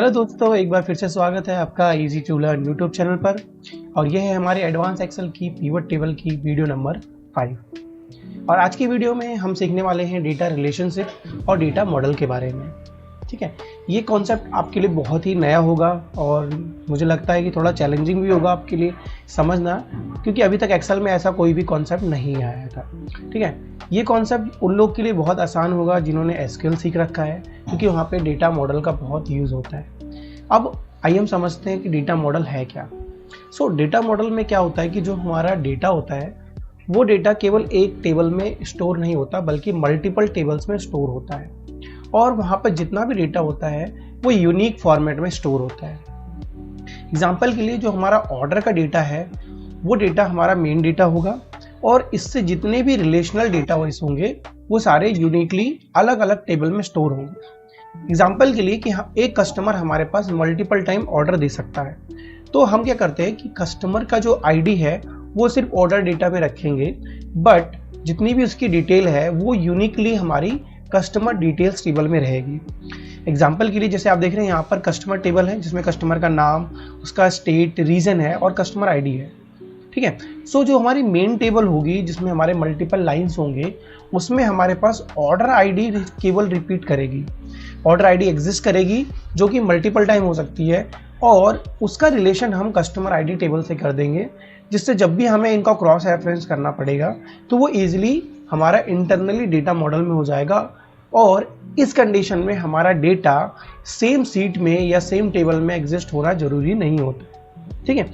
Hello दोस्तों, एक बार फिर से स्वागत है आपका easy to learn YouTube channel पर। और यह है हमारे एडवांस एक्सेल की पिवट टेबल की वीडियो नंबर 5। और आज की वीडियो में हम सीखने वाले हैं डेटा रिलेशनशिप और डेटा मॉडल के बारे में। ठीक है, ये कॉन्सेप्ट आपके लिए बहुत ही नया होगा और मुझे लगता है कि थोड़ा चैलेंजिंग भी होगा आपके लिए समझना, क्योंकि अभी तक एक्सेल में ऐसा कोई भी कॉन्सेप्ट नहीं आया था। ठीक है, ये कॉन्सेप्ट उन लोग के लिए बहुत आसान होगा जिन्होंने एसक्यूएल सीख रखा है, क्योंकि वहाँ पे डेटा मॉडल का बहुत यूज़ होता है। अब आइए हम समझते हैं कि डेटा मॉडल है क्या। डेटा मॉडल में क्या होता है कि जो हमारा डेटा होता है वो डेटा केवल एक टेबल में स्टोर नहीं होता, बल्कि मल्टीपल टेबल्स में स्टोर होता है। और वहाँ पर जितना भी डेटा होता है वो यूनिक फॉर्मेट में स्टोर होता है। एग्जाम्पल के लिए जो हमारा ऑर्डर का डेटा है वो डेटा हमारा मेन डेटा होगा, और इससे जितने भी रिलेशनल डेटा वाइज होंगे वो सारे यूनिकली अलग अलग टेबल में स्टोर होंगे। एग्जाम्पल के लिए कि एक कस्टमर हमारे पास मल्टीपल टाइम ऑर्डर दे सकता है, तो हम क्या करते हैं कि कस्टमर का जो आईडी है वो सिर्फ ऑर्डर डेटा में रखेंगे, बट जितनी भी उसकी डिटेल है वो यूनिकली हमारी कस्टमर डिटेल्स टेबल में रहेगी। एग्जाम्पल के लिए जैसे आप देख रहे हैं यहाँ पर कस्टमर टेबल है जिसमें कस्टमर का नाम, उसका स्टेट, रीजन है और कस्टमर आईडी है। ठीक है, जो हमारी मेन टेबल होगी जिसमें हमारे मल्टीपल लाइंस होंगे उसमें हमारे पास ऑर्डर आईडी केवल रिपीट करेगी। ऑर्डर आईडी एग्जिस्ट करेगी जो कि मल्टीपल टाइम हो सकती है, और उसका रिलेशन हम कस्टमर आईडी टेबल से कर देंगे, जिससे जब भी हमें इनका क्रॉस रेफरेंस करना पड़ेगा तो वो ईजिली हमारा इंटरनली डेटा मॉडल में हो जाएगा। और इस कंडीशन में हमारा डेटा सेम सीट में या सेम टेबल में एग्जिस्ट होना जरूरी नहीं होता। ठीक है,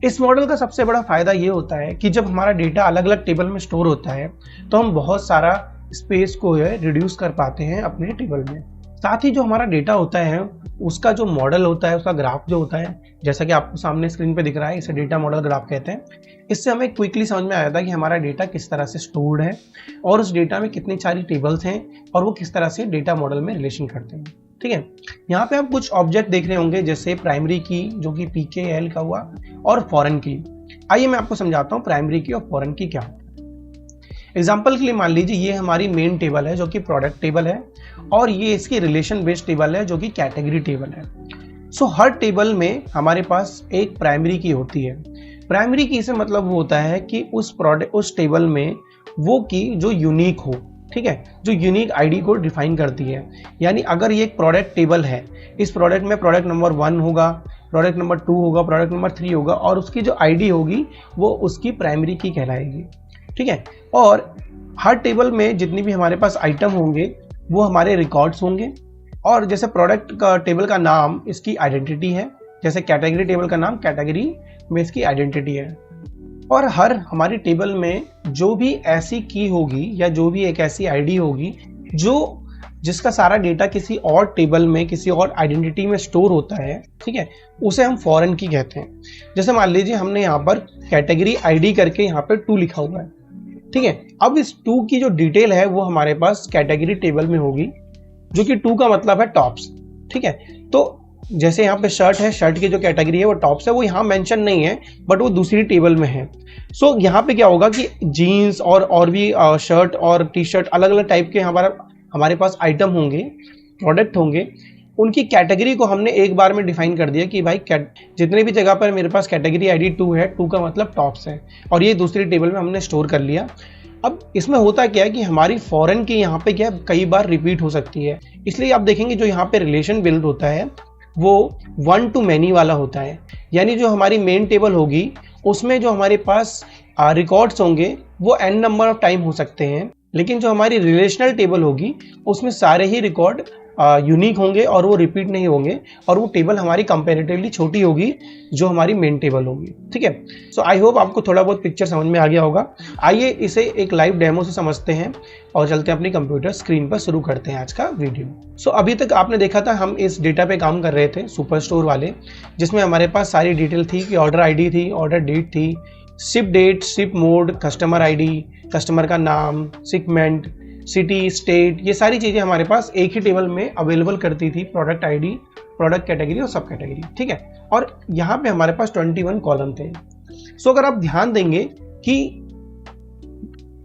इस मॉडल का सबसे बड़ा फायदा ये होता है कि जब हमारा डेटा अलग अलग टेबल में स्टोर होता है तो हम बहुत सारा स्पेस को रिड्यूस कर पाते हैं अपने टेबल में। साथ ही जो हमारा डेटा होता है उसका जो मॉडल होता है, उसका ग्राफ जो होता है, जैसा कि आपको सामने स्क्रीन पे दिख रहा है, इसे डेटा मॉडल ग्राफ कहते हैं। इससे हमें क्विकली समझ में आ जाता है कि हमारा डेटा किस तरह से स्टोर्ड है और उस डेटा में कितनी सारी टेबल्स हैं और वो किस तरह से डेटा मॉडल में रिलेशन करते हैं। ठीक है, यहाँ पे आप कुछ ऑब्जेक्ट देख रहे होंगे, जैसे प्राइमरी की जो कि PKL का हुआ, और फॉरेन की। आइए मैं आपको समझाता हूँ प्राइमरी की और फॉरेन की क्या होता है। एग्जाम्पल के लिए मान लीजिए ये हमारी मेन टेबल है जो कि प्रोडक्ट टेबल है, और ये इसकी रिलेशन बेस्ड टेबल है जो कि कैटेगरी टेबल है। हर टेबल में हमारे पास एक प्राइमरी की होती है। प्राइमरी की से मतलब वो होता है कि उस टेबल में वो की जो यूनिक हो, ठीक है, जो यूनिक आईडी को डिफाइन करती है। यानी अगर ये एक प्रोडक्ट टेबल है, इस प्रोडक्ट में प्रोडक्ट नंबर 1 होगा, प्रोडक्ट नंबर 2 होगा, प्रोडक्ट नंबर 3 होगा, और उसकी जो आईडी होगी वो उसकी प्राइमरी की कहलाएगी। ठीक है, और हर टेबल में जितनी भी हमारे पास आइटम होंगे वो हमारे रिकॉर्ड्स होंगे, और जैसे प्रोडक्ट का टेबल का नाम इसकी आइडेंटिटी है, जैसे कैटेगरी टेबल का नाम कैटेगरी में इसकी आइडेंटिटी है। और हर हमारी टेबल में जो भी ऐसी की होगी या जो भी एक ऐसी आईडी होगी जिसका सारा डेटा किसी और टेबल में किसी और आइडेंटिटी में स्टोर होता है, ठीक है, उसे हम फॉरेन की कहते हैं। जैसे मान लीजिए हमने यहाँ पर कैटेगरी आईडी करके यहाँ पर 2 लिखा हुआ है। ठीक है, अब इस 2 की जो डिटेल है वो हमारे पास कैटेगरी टेबल में होगी, जो कि 2 का मतलब है टॉप्स। ठीक है, तो जैसे यहाँ पे शर्ट है, शर्ट की जो कैटेगरी है वो टॉप्स है, वो यहाँ मेंशन नहीं है बट वो दूसरी टेबल में है। यहाँ पे क्या होगा कि जीन्स और भी शर्ट और टी शर्ट अलग अलग टाइप के हमारे पास आइटम होंगे, प्रोडक्ट होंगे, उनकी कैटेगरी को हमने एक बार में डिफाइन कर दिया कि भाई जितने भी जगह पर मेरे पास कैटेगरी आईडी 2 है, 2 का मतलब टॉप्स है, और ये दूसरी टेबल में हमने स्टोर कर लिया। अब इसमें होता क्या है कि हमारी फॉरेन की यहाँ पे क्या कई बार रिपीट हो सकती है, इसलिए आप देखेंगे जो यहाँ पे रिलेशन बिल्ड होता है वो 1 to many वाला होता है। यानी जो हमारी मेन टेबल होगी उसमें जो हमारे पास रिकॉर्ड्स होंगे वो n नंबर ऑफ टाइम हो सकते हैं, लेकिन जो हमारी रिलेशनल टेबल होगी उसमें सारे ही रिकॉर्ड यूनिक होंगे और वो रिपीट नहीं होंगे, और वो टेबल हमारी कंपैरेटिवली छोटी होगी जो हमारी मेन टेबल होगी। ठीक है, आई होप आपको थोड़ा बहुत पिक्चर समझ में आ गया होगा। आइए इसे एक लाइव डेमो से समझते हैं और चलते हैं अपनी कंप्यूटर स्क्रीन पर, शुरू करते हैं आज का वीडियो। अभी तक आपने देखा था हम इस डेटा पे काम कर रहे थे सुपर स्टोर वाले, जिसमें हमारे पास सारी डिटेल थी कि ऑर्डर आईडी थी, ऑर्डर डेट थी, ship date, ship mode, customer ID, customer का नाम, शिपमेंट, सिटी, स्टेट, ये सारी चीजें हमारे पास एक ही टेबल में अवेलेबल करती थी, प्रोडक्ट आईडी, प्रोडक्ट कैटेगरी और सब कैटेगरी। ठीक है, और यहाँ पे हमारे पास 21 कॉलम थे। अगर आप ध्यान देंगे कि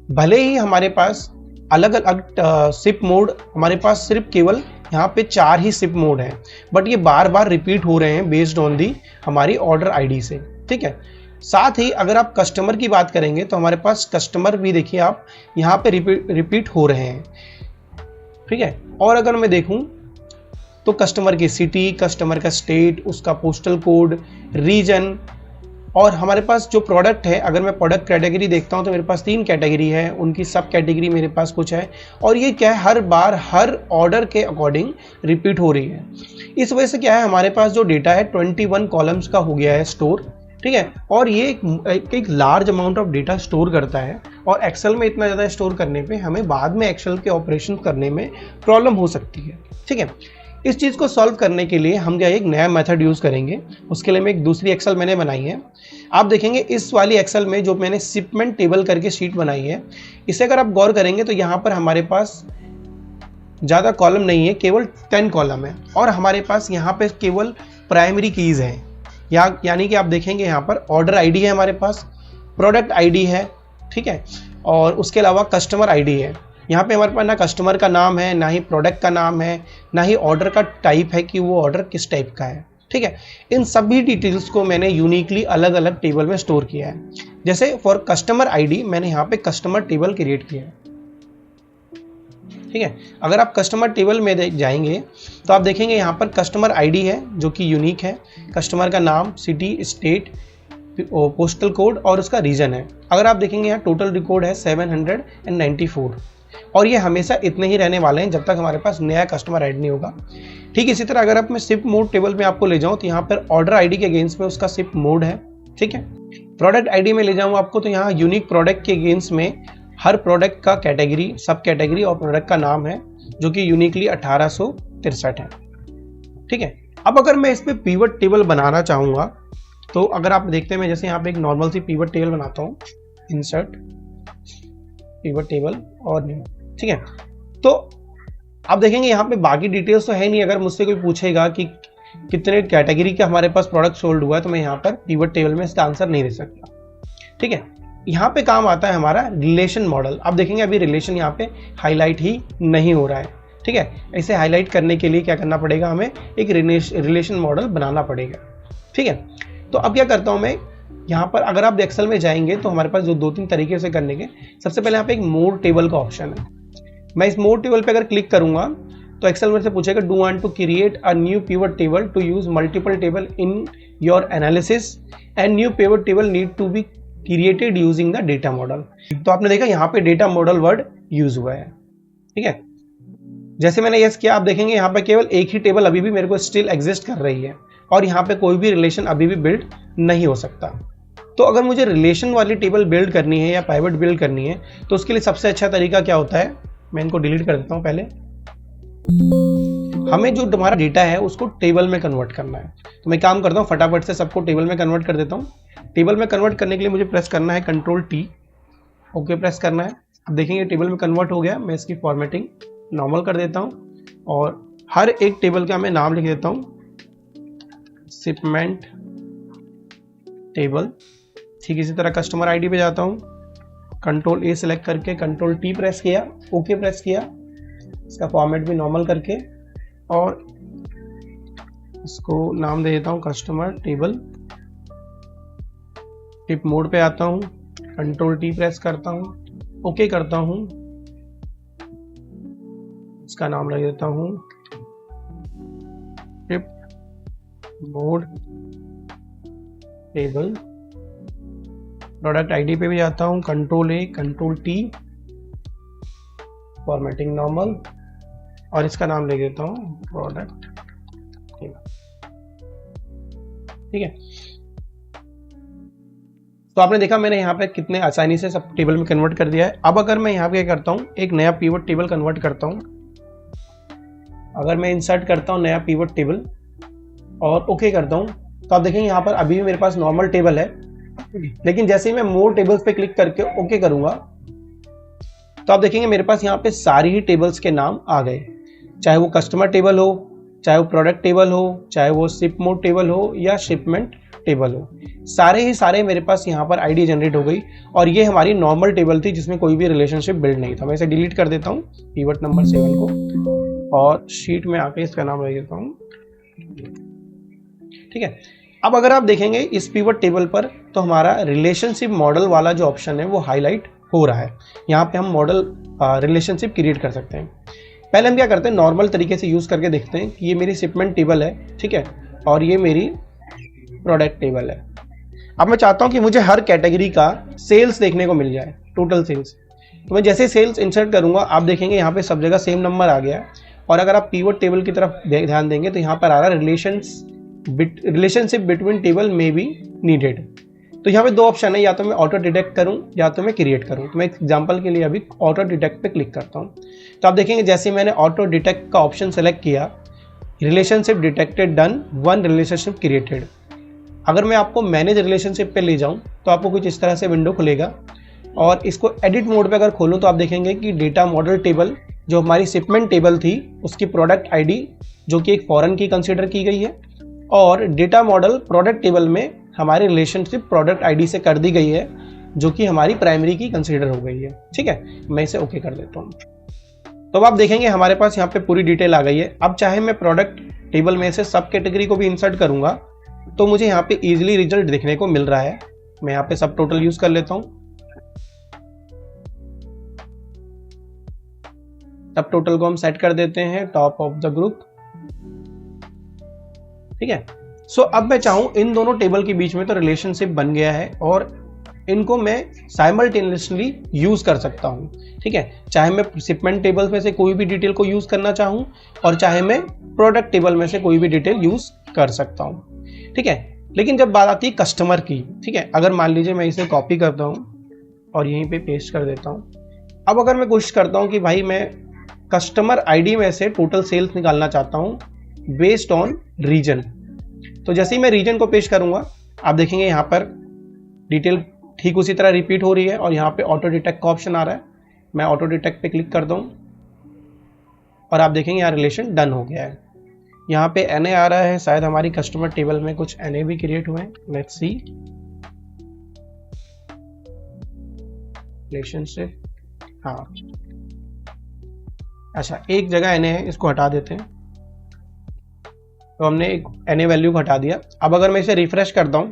भले ही हमारे पास अलग अलग शिप मोड हमारे पास सिर्फ केवल यहाँ पे 4 ही शिप मोड हैं, बट ये बार बार रिपीट हो रहे हैं बेस्ड ऑन दी हमारी ऑर्डर आईडी से। ठीक है, साथ ही अगर आप कस्टमर की बात करेंगे तो हमारे पास कस्टमर भी देखिए आप यहाँ पे रिपीट हो रहे हैं। ठीक है, और अगर मैं देखूं तो कस्टमर की सिटी, कस्टमर का स्टेट, उसका पोस्टल कोड, रीजन, और हमारे पास जो प्रोडक्ट है, अगर मैं प्रोडक्ट कैटेगरी देखता हूं तो मेरे पास 3 कैटेगरी है, उनकी सब कैटेगरी मेरे पास कुछ है, और ये क्या है हर बार हर ऑर्डर के अकॉर्डिंग रिपीट हो रही है। इस वजह से क्या है हमारे पास जो डेटा है 21 कॉलम्स का हो गया है स्टोर। ठीक है, और ये एक large amount of data store करता है, और एक्सेल में इतना ज़्यादा स्टोर करने पे हमें बाद में एक्सेल के ऑपरेशन करने में प्रॉब्लम हो सकती है। ठीक है, इस चीज़ को सॉल्व करने के लिए हम क्या एक नया मेथड यूज़ करेंगे। उसके लिए मैं एक दूसरी एक्सेल मैंने बनाई है। आप देखेंगे इस वाली एक्सेल में जो मैंने शिपमेंट टेबल करके शीट बनाई है, इसे अगर आप गौर करेंगे तो यहाँ पर हमारे पास ज़्यादा कॉलम नहीं है, केवल 10 कॉलम है, और हमारे पास यहाँ पे केवल प्राइमरी कीज़ हैं। यानी कि आप देखेंगे यहाँ पर ऑर्डर आईडी है, हमारे पास प्रोडक्ट आईडी है। ठीक है, और उसके अलावा कस्टमर आईडी है। यहाँ पे हमारे पास ना कस्टमर का नाम है, ना ही प्रोडक्ट का नाम है, ना ही ऑर्डर का टाइप है कि वो ऑर्डर किस टाइप का है। ठीक है, इन सभी डिटेल्स को मैंने यूनिकली अलग अलग टेबल में स्टोर किया है। जैसे फॉर कस्टमर आईडी मैंने यहाँ पे कस्टमर टेबल क्रिएट किया है। ठीक है, अगर आप कस्टमर टेबल में जाएंगे तो आप देखेंगे यहाँ पर कस्टमर आईडी है जो कि यूनिक है, कस्टमर का नाम, सिटी, स्टेट, पोस्टल कोड और उसका रीजन है। अगर आप देखेंगे यहाँ टोटल रिकॉर्ड है 794, और ये हमेशा इतने ही रहने वाले हैं जब तक हमारे पास नया कस्टमर ऐड नहीं होगा। ठीक इसी तरह अगर आप मैं शिप मोड टेबल में आपको ले जाऊं तो यहाँ पर ऑर्डर आईडी के अगेंस्ट में उसका शिप मोड है। ठीक है, प्रोडक्ट आईडी में ले जाऊं आपको तो यहाँ यूनिक प्रोडक्ट के अगेंस्ट में हर प्रोडक्ट का कैटेगरी, सब कैटेगरी और प्रोडक्ट का नाम है जो कि यूनिकली 1863 है। ठीक है, अब अगर मैं इस पर पीवट टेबल बनाना चाहूँगा तो अगर आप देखते हैं मैं जैसे यहाँ पे एक नॉर्मल सी पीवट टेबल बनाता हूँ, इंसर्ट पीवट टेबल और न्यू। ठीक है, तो आप देखेंगे यहाँ पे बाकी डिटेल्स तो है नहीं। अगर मुझसे कोई पूछेगा कि कितने कैटेगरी का हमारे पास प्रोडक्ट सोल्ड हुआ है तो मैं यहाँ पर पीवट टेबल में इसका आंसर नहीं दे सकता। ठीक है, यहाँ पे काम आता है हमारा रिलेशन मॉडल। आप देखेंगे अभी रिलेशन यहाँ पे हाईलाइट ही नहीं हो रहा है। ठीक है, इसे हाईलाइट करने के लिए क्या करना पड़ेगा, हमें एक रिलेशन मॉडल बनाना पड़ेगा। ठीक है, तो अब क्या करता हूँ मैं यहाँ पर, अगर आप एक्सेल में जाएंगे तो हमारे पास जो 2-3 तरीके से करने के, सबसे पहले यहाँ पे एक मोड टेबल का ऑप्शन है। मैं इस मोड टेबल पे अगर क्लिक करूंगा तो एक्सेल में से पूछेगा do want to create a new pivot table to use multiple table in your analysis and new pivot table need to be created using the data model. तो आपने देखा यहाँ पे डेटा मॉडल वर्ड यूज हुआ है। ठीक है, जैसे मैंने यस किया, आप देखेंगे यहाँ पे केवल एक ही टेबल अभी भी मेरे को स्टिल एग्जिस्ट कर रही है, और यहाँ पे कोई भी रिलेशन अभी भी बिल्ड नहीं हो सकता। तो अगर मुझे रिलेशन वाली टेबल बिल्ड करनी है या पाइवट बिल्ड करनी है तो उसके लिए सबसे अच्छा तरीका क्या होता है, मैं इनको डिलीट कर देता हूं। पहले हमें जो हमारा डेटा है उसको टेबल में कन्वर्ट करना है, तो मैं काम करता हूं फटाफट से सबको टेबल में कन्वर्ट कर देता हूं। टेबल में कन्वर्ट करने के लिए मुझे प्रेस करना है Ctrl+T, ओके प्रेस करना है। अब देखेंगे टेबल में कन्वर्ट हो गया। मैं इसकी फॉर्मेटिंग नॉर्मल कर देता हूं और हर एक टेबल का मैं नाम लिख देता हूं, शिपमेंट टेबल। ठीक इसी तरह कस्टमर आईडी पे जाता हूं, Ctrl+A सेलेक्ट करके Ctrl+T प्रेस किया, ओके प्रेस किया, इसका फॉर्मेट भी नॉर्मल करके, और इसको नाम दे देता हूं कस्टमर टेबल। टिप मोड पे आता हूं, Ctrl+T प्रेस करता हूं, ओके करता हूं, इसका नाम लग देता हूं tip mode table. Product ID पे भी जाता हूं, Ctrl+A Ctrl+T, फॉर्मेटिंग नॉर्मल, और इसका नाम ले देता हूं प्रोडक्ट टेबल। ठीक है, तो आपने देखा मैंने यहाँ पे कितने आसानी से सब टेबल में कन्वर्ट कर दिया है। अब अगर मैं यहाँ पे क्या करता हूँ, एक नया पिवट टेबल कन्वर्ट करता हूँ। अगर मैं इंसर्ट करता हूँ नया पिवट टेबल और ओके करता हूँ तो आप देखेंगे यहाँ पर अभी भी मेरे पास नॉर्मल टेबल है, लेकिन जैसे ही मैं मोर टेबल्स पे क्लिक करके ओके करूंगा तो आप देखेंगे मेरे पास यहाँ पे सारी ही टेबल्स के नाम आ गए, चाहे वो कस्टमर टेबल हो, चाहे वो प्रोडक्ट टेबल हो, चाहे वो शिप मोड टेबल हो या शिपमेंट टेबल हो, सारे ही सारे मेरे पास यहाँ पर आईडी जनरेट हो गई। और ये हमारी नॉर्मल टेबल थी जिसमें कोई भी रिलेशनशिप बिल्ड नहीं था। मैं इसे डिलीट कर देता हूँ पिवट नंबर 7 को, और शीट में आके इसका नाम रख देता हूँ, ठीक है। अब अगर आप देखेंगे इस पिवट टेबल पर तो हमारा रिलेशनशिप मॉडल वाला जो ऑप्शन है वो हाईलाइट हो रहा है। यहाँ पे हम मॉडल रिलेशनशिप क्रिएट कर सकते हैं। पहले हम क्या करते हैं, नॉर्मल तरीके से यूज करके देखते हैं कि ये मेरी शिपमेंट टेबल है, ठीक है, और ये मेरी प्रोडक्ट टेबल है। अब मैं चाहता हूं कि मुझे हर कैटेगरी का सेल्स देखने को मिल जाए, टोटल सेल्स। तो मैं जैसे सेल्स इंसर्ट करूंगा आप देखेंगे यहाँ पे सब जगह सेम नंबर आ गया है। और अगर आप पिवट टेबल की तरफ ध्यान देंगे तो यहाँ पर आ रहा है रिलेशनशिप बिटवीन टेबल में बी नीडेड। तो यहाँ पे दो ऑप्शन है, या तो मैं ऑटो डिटेक्ट करूँ या तो मैं क्रिएट करूँ। तो मैं एग्जांपल के लिए अभी ऑटो डिटेक्ट पे क्लिक करता हूँ। तो आप देखेंगे जैसे मैंने ऑटो डिटेक्ट का ऑप्शन सेलेक्ट किया, relationship detected done, one relationship created. अगर मैं आपको मैनेज रिलेशनशिप पे ले जाऊं तो आपको कुछ इस तरह से विंडो खुलेगा, और इसको एडिट मोड पे अगर खोलूं तो आप देखेंगे कि डेटा मॉडल टेबल जो हमारी शिपमेंट टेबल थी उसकी प्रोडक्ट आईडी जो कि एक फॉरेन की कंसीडर की गई है, और डेटा मॉडल प्रोडक्ट टेबल में हमारी रिलेशनशिप प्रोडक्ट आईडी से कर दी गई है जो कि हमारी प्राइमरी की कंसीडर हो गई है, ठीक है। मैं इसे ओके कर देता हूँ। तो अब आप देखेंगे हमारे पास यहाँ पे पूरी डिटेल आ गई है। अब चाहे मैं प्रोडक्ट टेबल में से सब कैटेगरी को भी इंसर्ट करूंगा तो मुझे यहाँ पे इजीली रिजल्ट देखने को मिल रहा है। मैं यहाँ पे सब टोटल यूज कर लेता हूँ। सब टोटल को हम सेट कर देते हैं टॉप ऑफ द ग्रुप, ठीक है। सो अब मैं चाहूं इन दोनों टेबल के बीच में तो रिलेशनशिप बन गया है और इनको मैं साइमल्टेनियसली यूज कर सकता हूं, ठीक है। चाहे मैं शिपमेंट टेबल में से कोई भी डिटेल को यूज करना चाहूं और चाहे मैं प्रोडक्ट टेबल में से कोई भी डिटेल यूज कर सकता हूं, ठीक है। लेकिन जब बात आती है कस्टमर की, ठीक है, अगर मान लीजिए मैं इसे कॉपी करता हूं और यहीं पे पेस्ट कर देता हूं। अब अगर मैं कोशिश करता हूं कि भाई मैं कस्टमर आईडी में से टोटल सेल्स निकालना चाहता हूं बेस्ड ऑन रीजन, तो जैसे ही मैं रीजन को पेश करूंगा आप देखेंगे यहाँ पर डिटेल ठीक उसी तरह रिपीट हो रही है और यहाँ पे ऑटो डिटेक्ट का ऑप्शन आ रहा है। मैं ऑटो डिटेक्ट पे क्लिक करता हूँ और आप देखेंगे यहाँ रिलेशन डन हो गया है। यहाँ पे NA आ रहा है, शायद हमारी कस्टमर टेबल में कुछ NA भी क्रिएट हुए हैं। लेट्स सी रिलेशनशिप, हाँ अच्छा एक जगह NA है, इसको हटा देते हैं। तो हमने एक NA वैल्यू को हटा दिया। अब अगर मैं इसे रिफ्रेश करता हूं,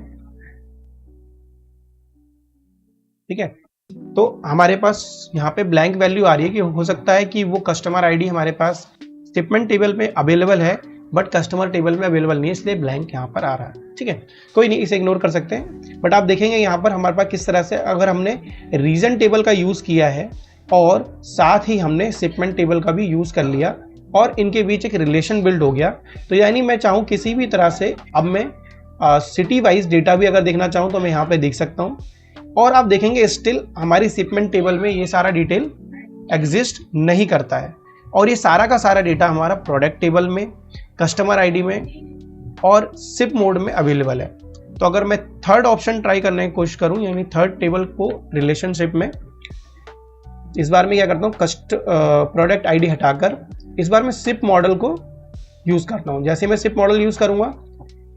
ठीक है, तो हमारे पास यहाँ पे ब्लैंक वैल्यू आ रही है कि हो सकता है कि वो कस्टमर आईडी हमारे पास शिपमेंट टेबल में अवेलेबल है बट कस्टमर टेबल में अवेलेबल नहीं है, इसलिए ब्लैंक यहाँ पर आ रहा है, ठीक है। कोई नहीं, इसे इग्नोर कर सकते हैं। बट आप देखेंगे यहाँ पर हमारे पास किस तरह से अगर हमने रीजन टेबल का यूज किया है और साथ ही हमने शिपमेंट टेबल का भी यूज कर लिया और इनके बीच एक रिलेशन बिल्ड हो गया। तो यानी मैं चाहूँ किसी भी तरह से अब मैं सिटी वाइज डेटा भी अगर देखना चाहूँ तो मैं यहाँ पे देख सकता हूँ। और आप देखेंगे स्टिल हमारी शिपमेंट टेबल में ये सारा डिटेल एग्जिस्ट नहीं करता है और ये सारा का सारा डेटा हमारा प्रोडक्ट टेबल में, कस्टमर आईडी में और शिप मोड में अवेलेबल है। तो अगर मैं थर्ड ऑप्शन ट्राई करने की कोशिश करूं यानी थर्ड टेबल को रिलेशनशिप में, इस बार मैं क्या करता हूँ प्रोडक्ट आईडी हटाकर इस बार मैं शिप मॉडल को यूज करता हूँ। जैसे मैं शिप मॉडल यूज करूंगा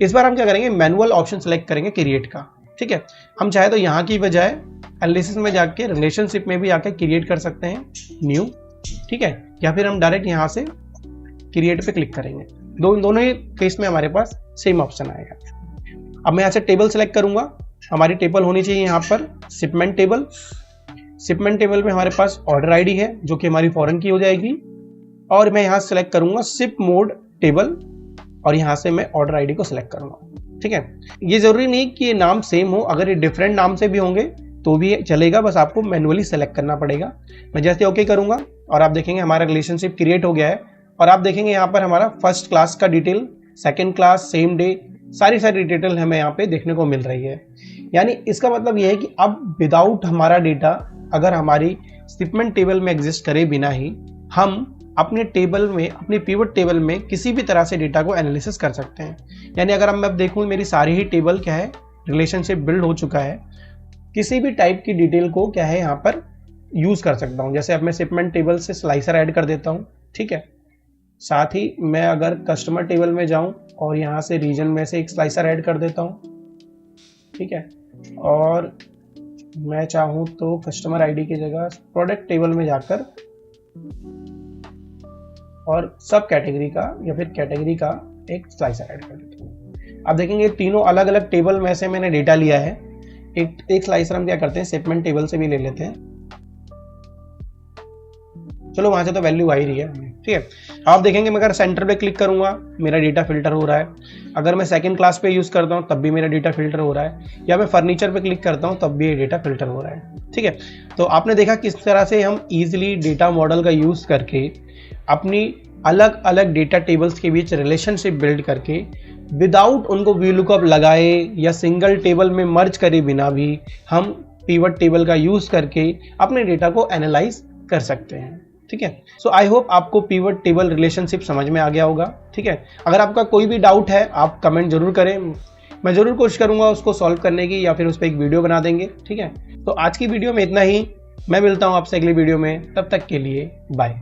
इस बार हम क्या करेंगे, मैनुअल ऑप्शन सेलेक्ट करेंगे क्रिएट का, ठीक है। हम चाहे तो यहाँ की बजाय एनालिसिस में जाके रिलेशनशिप में भी आकर क्रिएट कर सकते हैं न्यू, ठीक है, या फिर हम डायरेक्ट यहाँ से क्रिएट पे क्लिक करेंगे। दोनों ही केस में हमारे पास सेम ऑप्शन आएगा। अब मैं यहाँ से टेबल सेलेक्ट करूंगा, हमारी टेबल होनी चाहिए यहाँ पर शिपमेंट टेबल। शिपमेंट टेबल में हमारे पास ऑर्डर आईडी है जो कि हमारी फॉरेन की हो जाएगी और मैं यहाँ सेलेक्ट करूंगा शिप मोड टेबल और यहाँ से मैं ऑर्डर आईडी को सिलेक्ट करूंगा, ठीक है। ये जरूरी नहीं कि ये नाम सेम हो, अगर ये डिफरेंट नाम से भी होंगे तो भी चलेगा, बस आपको मैनुअली सेलेक्ट करना पड़ेगा। मैं जैसे ओके करूंगा और आप देखेंगे हमारा रिलेशनशिप क्रिएट हो गया है और आप देखेंगे यहाँ पर हमारा फर्स्ट क्लास का detail, second class, same day, सारी डिटेल हमें यहाँ पे देखने को मिल रही है। यानी इसका मतलब यह है कि अब विदाउट हमारा डेटा अगर हमारी शिपमेंट टेबल में एग्जिस्ट करे बिना ही हम अपने टेबल में, अपने पिवट टेबल में किसी भी तरह से डेटा को एनालिसिस कर सकते हैं। यानी अगर मैं अब देखूं मेरी सारी ही टेबल क्या है, रिलेशनशिप बिल्ड हो चुका है, किसी भी टाइप की डिटेल को क्या है यहाँ पर यूज कर सकता हूँ। जैसे अब मैं शिपमेंट टेबल से स्लाइसर ऐड कर देता हूँ, ठीक है। साथ ही मैं अगर कस्टमर टेबल में जाऊं और यहाँ से रीजन में से एक स्लाइसर ऐड कर देता हूँ, ठीक है, और मैं चाहूँ तो कस्टमर आईडी की जगह प्रोडक्ट टेबल में जाकर और सब कैटेगरी का या फिर कैटेगरी का एक स्लाइसर ऐड कर देता हूँ। आप देखेंगे तीनों अलग अलग टेबल में से मैंने डेटा लिया है। एक स्लाइसर हम क्या करते हैं, शिपमेंट टेबल से भी ले लेते हैं। चलो वहां से तो वैल्यू आ ही रही है, ठीक है। आप देखेंगे मैं अगर सेंटर पे क्लिक करूंगा मेरा डेटा फिल्टर हो रहा है, अगर मैं सेकंड क्लास पे यूज करता हूं तब भी मेरा डेटा फिल्टर हो रहा है, या मैं फर्नीचर पे क्लिक करता हूं तब भी ये डेटा फिल्टर हो रहा है, ठीक है। तो आपने देखा किस तरह से हम इजीली डेटा मॉडल का यूज करके अपनी अलग अलग डेटा टेबल्स के बीच रिलेशनशिप बिल्ड करके विदाउट उनको वीलुकअप लगाए या सिंगल टेबल में मर्ज करे बिना भी हम पिवट टेबल का यूज करके अपने डेटा को एनालाइज कर सकते हैं, ठीक है। सो आई होप आपको पिवट टेबल रिलेशनशिप समझ में आ गया होगा, ठीक है। अगर आपका कोई भी डाउट है आप कमेंट जरूर करें, मैं जरूर कोशिश करूंगा उसको सॉल्व करने की, या फिर उस पर एक वीडियो बना देंगे, ठीक है। तो आज की वीडियो में इतना ही, मैं मिलता हूं आपसे अगली वीडियो में, तब तक के लिए बाय।